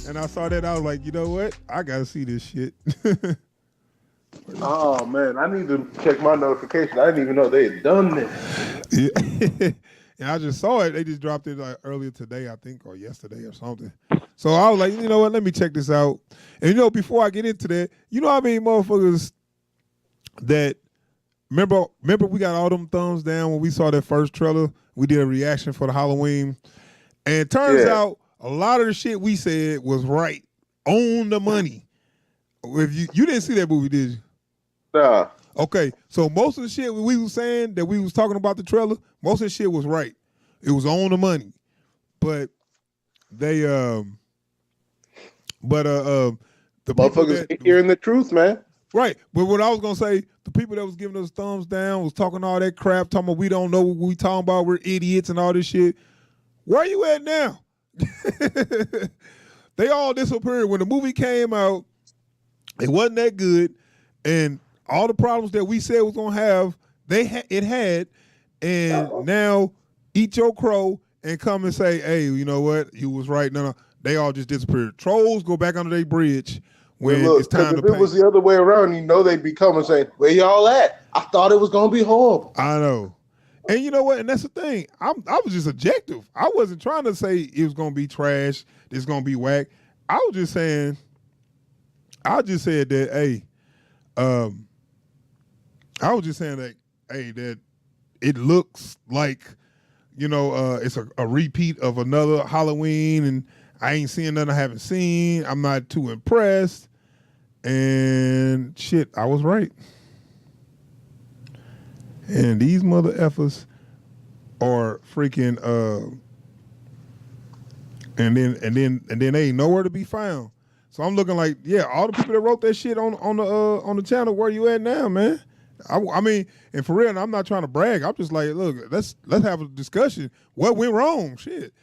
And I saw that, I was like, you know what? I gotta see this shit. Oh man, I need to check my notification. I didn't even know they had done this. Yeah. And I just saw it. They just dropped it like earlier today, I think, or yesterday or something. So I was like, you know what? Let me check this out. And you know, before I get into that, you know how many motherfuckers that remember we got all them thumbs down when we saw that first trailer. We did a reaction for the Halloween, and it turns out a lot of the shit we said was right on the money. If you didn't see that movie, did you? Nah. Okay, so most of the shit we was saying that we was talking about the trailer, most of the shit was right. It was on the money, but they the motherfuckers ain't hearing the truth, man. Right, but what I was gonna say, the people that was giving us thumbs down was talking all that crap, talking about we don't know what we talking about, we're idiots and all this shit. Where you at now? They all disappeared when the movie came out. It wasn't that good, and all the problems that we said was gonna have, it had, and now eat your crow and come and say, hey, you know what? You was right. No, they all just disappeared. Trolls go back under their bridge when it's time to pay. If it was the other way around, you know they'd be coming saying, where y'all at? I thought it was gonna be horrible. I know. And you know what? And that's the thing. I was just objective. I wasn't trying to say it was gonna be trash, it's gonna be whack. I just said that, hey, I was just saying that, hey, that it looks like, you know, it's a repeat of another Halloween, and I ain't seeing nothing I haven't seen. I'm not too impressed. And shit, I was right. And these mother effers are freaking and then they ain't nowhere to be found. So I'm looking like, yeah, all the people that wrote that shit on the channel, where you at now, man? I mean, and for real, I'm not trying to brag. I'm just like, look, let's have a discussion. What went wrong? Shit.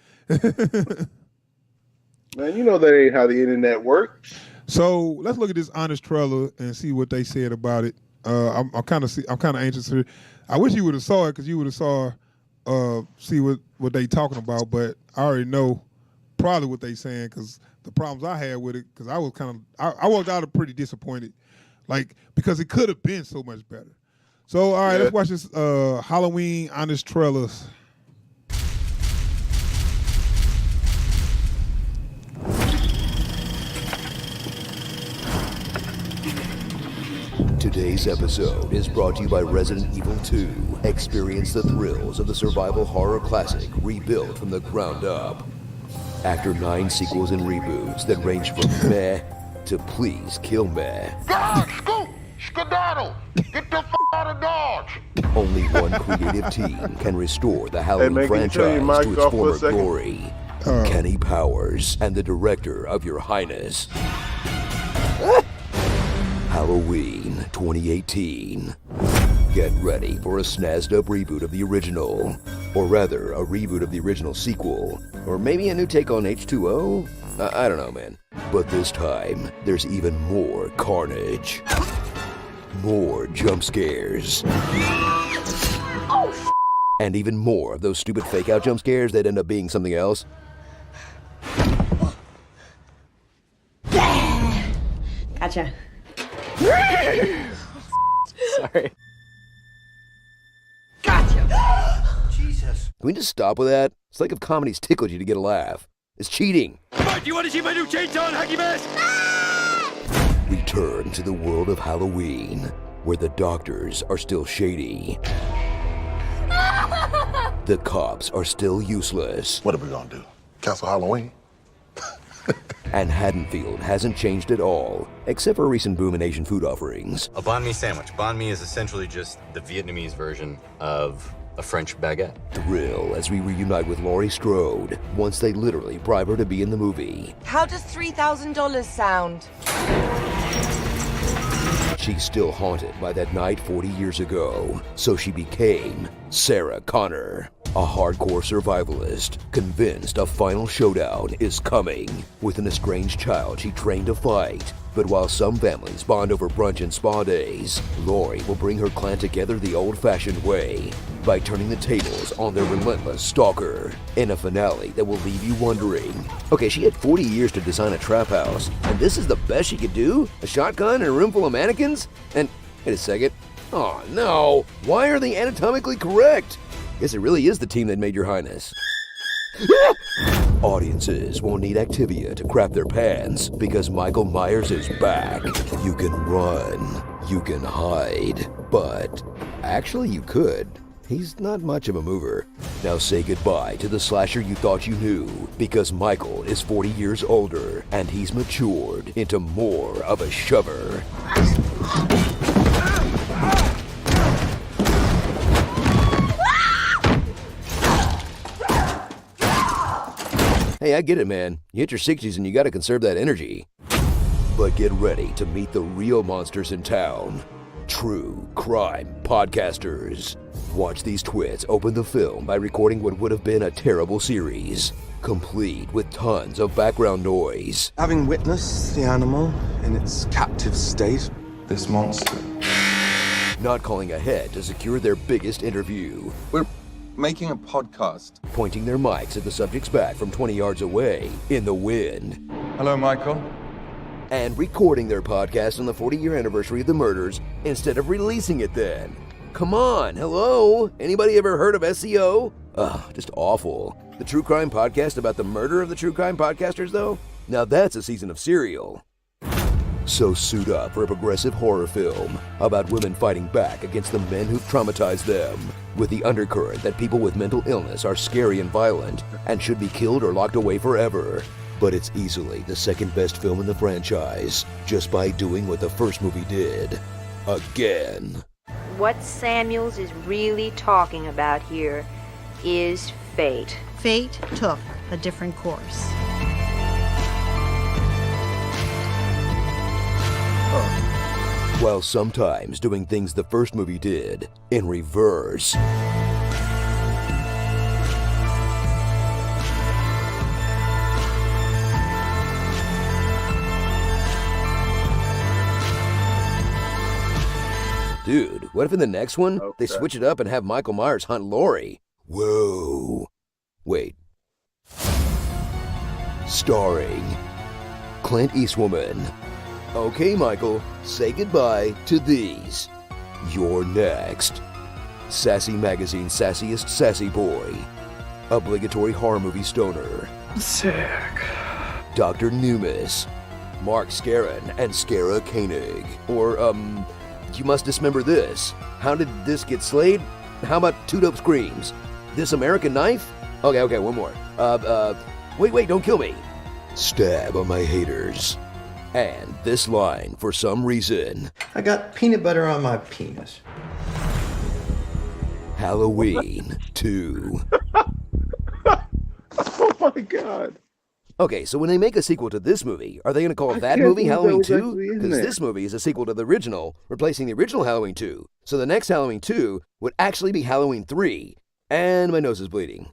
Man, you know that ain't how the internet works. So let's look at this honest trailer and see what they said about it. I'm kind of anxious to. I wish you would have saw it, because you would have see what they talking about. But I already know probably what they saying, because the problems I had with it, because I was I walked out pretty disappointed, like, because it could have been so much better. So all right, let's watch this Halloween honest trailers. Today's episode is brought to you by Resident Evil 2. Experience the thrills of the survival horror classic rebuilt from the ground up. After 9 sequels and reboots that range from meh to please kill meh. Dodge, scoot, skedaddle, get the f out of Dodge. Only one creative team can restore the Halloween man, franchise to its for former a second? glory. Kenny Powers and the director of Your Highness. Halloween 2018. Get ready for a snazzed up reboot of the original. Or rather, a reboot of the original sequel. Or maybe a new take on H2O? I don't know, man. But this time, there's even more carnage. More jump scares. And even more of those stupid fake out jump scares that end up being something else. Gotcha. Sorry. Gotcha. Jesus. Can we just stop with that? It's like if comedy's tickled you to get a laugh. It's cheating. Mike, you want to see my new chainsaw and hockey mask? Return to the world of Halloween, where the doctors are still shady. The cops are still useless. What are we gonna do? Cancel Halloween? And Haddonfield hasn't changed at all, except for a recent boom in Asian food offerings. A banh mi sandwich. Banh mi is essentially just the Vietnamese version of a French baguette. Thrill as we reunite with Laurie Strode, once they literally bribe her to be in the movie. How does $3,000 sound? She's still haunted by that night 40 years ago, so she became Sarah Connor, a hardcore survivalist, convinced a final showdown is coming with an estranged child she trained to fight. But while some families bond over brunch and spa days, Laurie will bring her clan together the old-fashioned way, by turning the tables on their relentless stalker in a finale that will leave you wondering, okay, she had 40 years to design a trap house, and this is the best she could do? A shotgun and a room full of mannequins? And, wait a second, oh no, why are they anatomically correct? Guess it really is the team that made Your Highness. Audiences won't need Activia to crap their pants because Michael Myers is back. You can run, you can hide, but actually you could. He's not much of a mover. Now say goodbye to the slasher you thought you knew, because Michael is 40 years older and he's matured into more of a shover. Hey, I get it, man. You hit your 60s and you gotta conserve that energy. But get ready to meet the real monsters in town. True crime podcasters. Watch these twits open the film by recording what would have been a terrible series, complete with tons of background noise. Having witnessed the animal in its captive state, this monster. Not calling ahead to secure their biggest interview. We're making a podcast. Pointing their mics at the subject's back from 20 yards away in the wind. Hello, Michael. And recording their podcast on the 40-year anniversary of the murders instead of releasing it then. Come on, hello? Anybody ever heard of SEO? Ugh, just awful. The true crime podcast about the murder of the true crime podcasters, though? Now that's a season of Serial. So suit up for a progressive horror film about women fighting back against the men who've traumatized them, with the undercurrent that people with mental illness are scary and violent and should be killed or locked away forever. But it's easily the second best film in the franchise, just by doing what the first movie did. Again. What Samuels is really talking about here is fate. Fate took a different course. While sometimes doing things the first movie did in reverse. Dude, what if in the next one, they switch it up and have Michael Myers hunt Laurie? Whoa. Wait. Starring Clint Eastwood. Okay, Michael, say goodbye to these. You're next. Sassy Magazine's sassiest sassy boy. Obligatory horror movie stoner. Sick. Dr. Noomis. Mark Scarron and Scara Koenig. Or, you must dismember this. How did this get slayed? How about Two Dope Screams? This American Knife? Okay, one more. Wait, don't kill me. Stab on my haters. And this line, for some reason. I got peanut butter on my penis. Halloween 2. Oh my God. Okay, so when they make a sequel to this movie, are they going to call that movie Halloween 2? Because this movie is a sequel to the original, replacing the original Halloween 2. So the next Halloween 2 would actually be Halloween 3. And my nose is bleeding.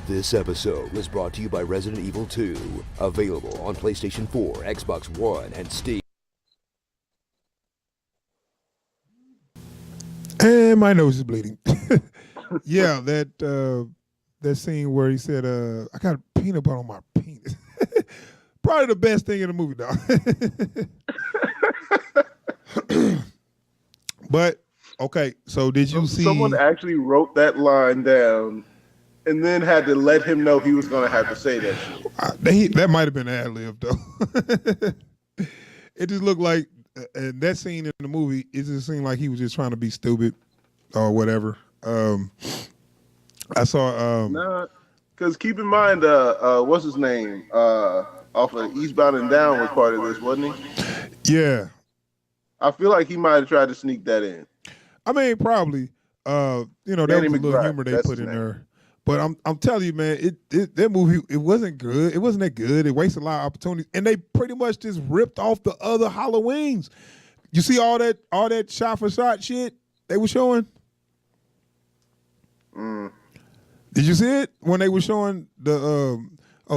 This episode was brought to you by Resident Evil 2, available on PlayStation 4, Xbox One, and Steam. And my nose is bleeding. Yeah, that scene where he said, I got peanut butter on my penis. Probably the best thing in the movie, dog. But, okay, so did you see... Someone actually wrote that line down and then had to let him know he was going to have to say that shit. That might have been ad-lib, though. It just looked like, and that scene in the movie, it just seemed like he was just trying to be stupid or whatever. I saw... Nah, because keep in mind, what's his name? Off of Eastbound and Down was part of this, wasn't he? Yeah. I feel like he might have tried to sneak that in. I mean, probably. That was a little humor they put in there. But I'm telling you, man, that movie, it wasn't good. It wasn't that good. It wasted a lot of opportunities. And they pretty much just ripped off the other Halloweens. You see all that shot for shot shit they were showing? Did you see it? When they were showing the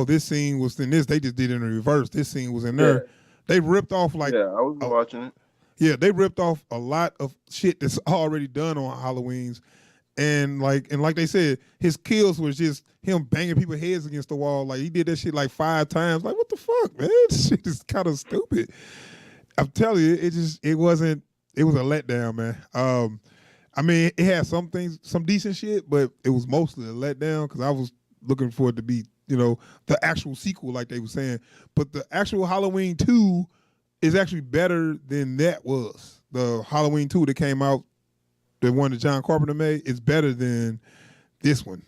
this scene was in this, they just did it in reverse. This scene was in there. Yeah. They ripped off I was watching it. Yeah, they ripped off a lot of shit that's already done on Halloweens. And like they said, his kills was just him banging people's heads against the wall. Like he did that shit like 5 times. Like what the fuck, man? This shit is kind of stupid. I'm telling you, it was a letdown, man. I mean, it had some things, some decent shit, but it was mostly a letdown because I was looking for it to be, the actual sequel, like they were saying. But the actual Halloween 2 is actually better than that was. The Halloween 2 that came out, the one that John Carpenter made, is better than this one.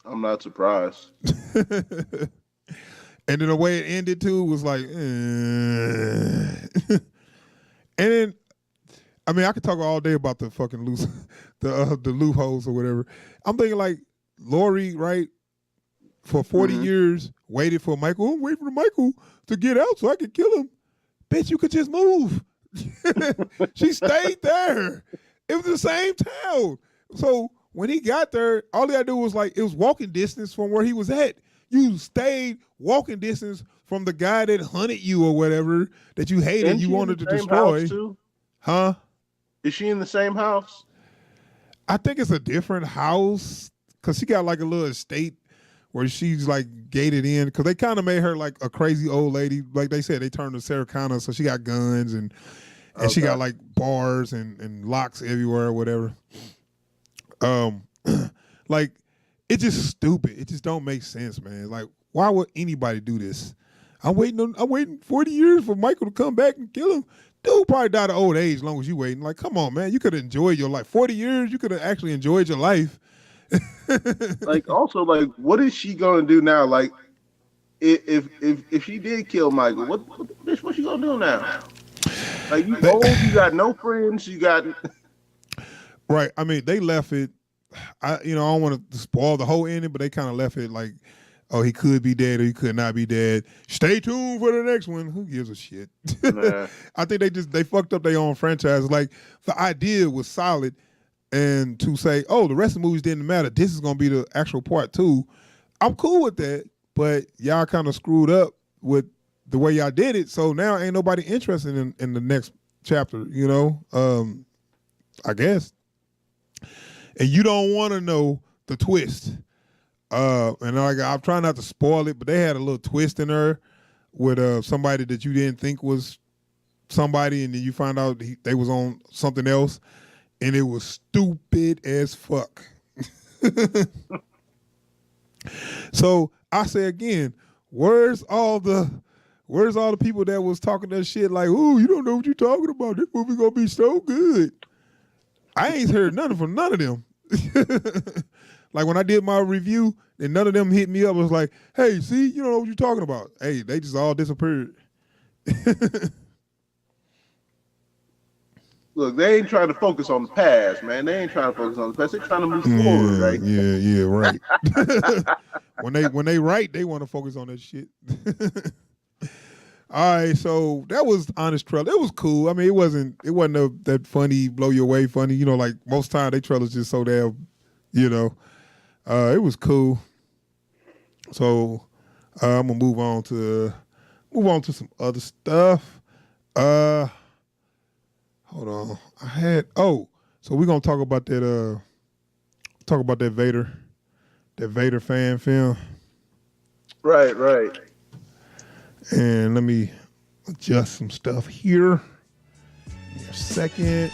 I'm not surprised. And then the way it ended too was like, And then, I mean, I could talk all day about the fucking the loopholes or whatever. I'm thinking like Laurie, right, for 40 years waited for Michael. I'm waiting for Michael to get out so I could kill him. Bitch, you could just move. She stayed there. It was the same town. So when he got there, all he had to do was it was walking distance from where he was at. You stayed walking distance from the guy that hunted you or whatever that you hated. Isn't you she wanted in to the same destroy. house too? Huh? Is she in the same house? I think it's a different house because she got like a little estate where she's like gated in because they kind of made her like a crazy old lady. Like they said, they turned her Sarah Connor, so she got guns and she got like bars and locks everywhere or whatever. Like it's just stupid. It just don't make sense, man. Like why would anybody do this? I'm waiting 40 years for Michael to come back and kill him. Dude probably died of old age as long as you waiting. Like, come on, man. You could have enjoyed your life. 40 years, you could have actually enjoyed your life. Also, what is she gonna do now? Like, if she did kill Michael, what she gonna do now? Like, you old, you got no friends, you got. Right. I mean, they left it. I don't want to spoil the whole ending, but they kind of left it like, oh, he could be dead or he could not be dead. Stay tuned for the next one. Who gives a shit? Nah. I think they fucked up their own franchise. Like the idea was solid, and to say, oh, the rest of the movies didn't matter. This is gonna be the actual part 2. I'm cool with that, but y'all kind of screwed up with the way y'all did it. So now ain't nobody interested in the next chapter. I guess. And you don't want to know the twist. And I'm trying not to spoil it, but they had a little twist in there with somebody that you didn't think was somebody, and then you find out they was on something else, and it was stupid as fuck. So I say again, where's all the people that was talking that shit like, ooh, you don't know what you're talking about. This movie gonna be so good. I ain't heard nothing from none of them. Like when I did my review, and none of them hit me up. It was like, hey, see, you don't know what you're talking about. Hey, they just all disappeared. Look, they ain't trying to focus on the past, man. They ain't trying to focus on the past. They're trying to move forward, right? Yeah, right. when they write, they want to focus on that shit. All right, so that was Honest Trailer. It was cool. I mean, it wasn't that funny, blow your way funny. Like most time they trailers just so damn, it was cool. So I'm gonna move on to some other stuff. Hold on. So we're gonna talk about that Vader fan film. Right. And let me adjust some stuff here. Give me a second.